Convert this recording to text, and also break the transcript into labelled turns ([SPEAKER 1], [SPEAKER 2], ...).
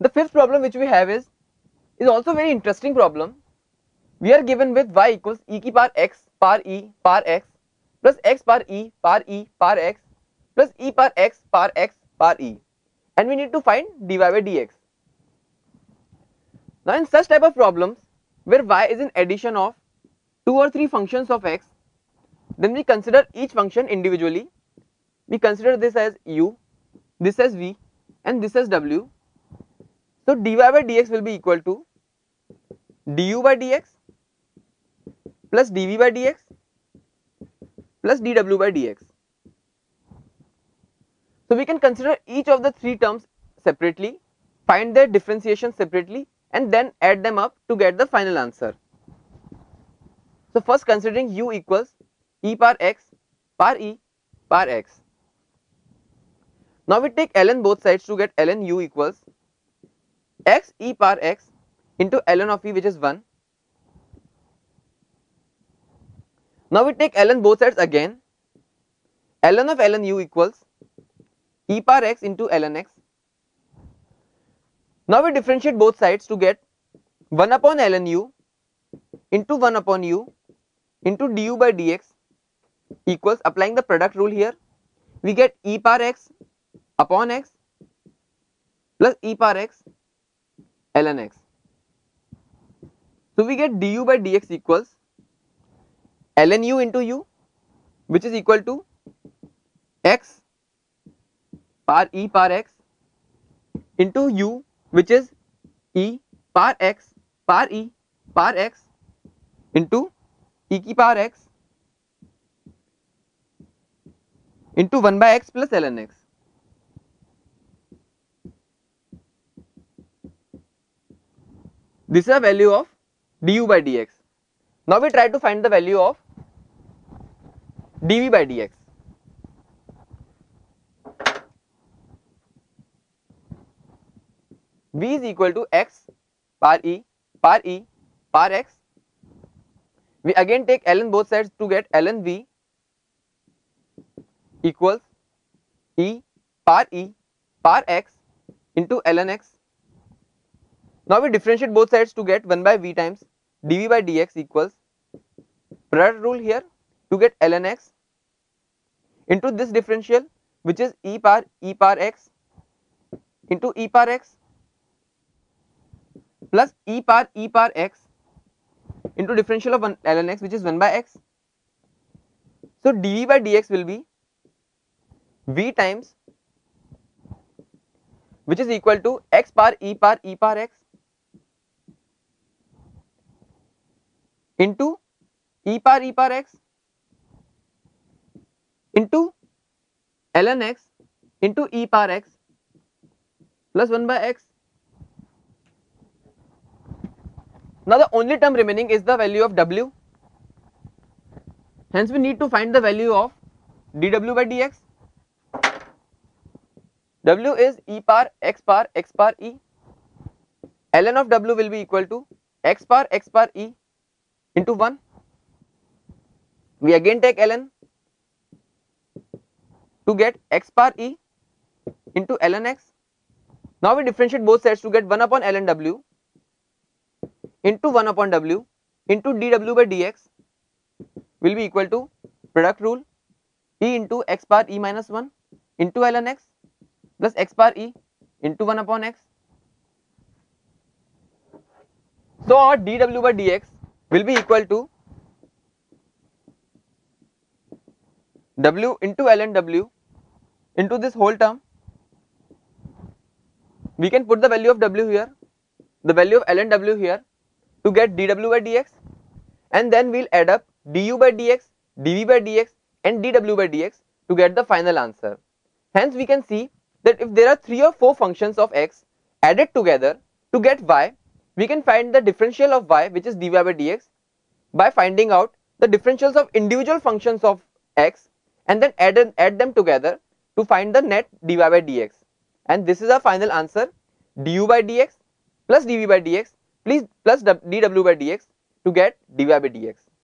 [SPEAKER 1] The fifth problem which we have is also very interesting problem. We are given with y equals e की power x power e power x plus x power e power e power x plus e power x power e, and we need to find dy by dx. Now in such type of problems where y is an addition of 2 or 3 functions of x, then we consider each function individually. We consider this as u, this as v, and this as w. So dy by dx will be equal to du by dx plus dv by dx plus dw by dx. So we can consider each of the 3 terms separately, find their differentiation separately, and then add them up to get the final answer. So first considering u equals e power x power e power x. Now we take ln both sides to get ln u equals x e power x into ln of e, which is 1. Now we take ln both sides again. Ln of ln u equals e power x into ln x. Now we differentiate both sides to get 1 upon ln u into 1 upon u into du by dx equals, applying the product rule here, we get e power x upon x plus e power x ln x. So we get du by dx equals ln u into u, which is equal to x power e power x into u, which is e power x power e power x into e की power x into 1 by x plus ln x. This is a value of du by dx. Now we try to find the value of dv by dx. V is equal to x power e power x. We again take ln both sides to get ln v equals e power x into ln x. Now we differentiate both sides to get 1 by v times dv by dx equals product rule here to get ln x into this differential, which is e power x into e power x plus e power x into differential of ln x, which is 1 by x. So dv by dx will be v times, which is equal to x power e power x into e power x into ln x into e power x plus 1 by x. Now the only term remaining is the value of w. Hence we need to find the value of dw by dx. W is e power x power e. Ln of w will be equal to x power e into 1. We again take ln to get x power e into ln x. Now we differentiate both sides to get 1 upon ln w into 1 upon w into dw by dx will be equal to product rule e into x power e minus 1 into ln x plus x power e into 1 upon x. So our dw by dx will be equal to w into ln w into this whole term. We can put the value of w here, the value of ln w here to get dw by dx, and then we'll add up du by dx, dv by dx and dw by dx to get the final answer. Hence we can see that if there are 3 or 4 functions of x added together to get y, we can find the differential of y, which is dy by dx, by finding out the differentials of individual functions of x and then add them together to find the net dy by dx. And this is our final answer, du by dx plus dv by dx plus dw by dx to get dy by dx.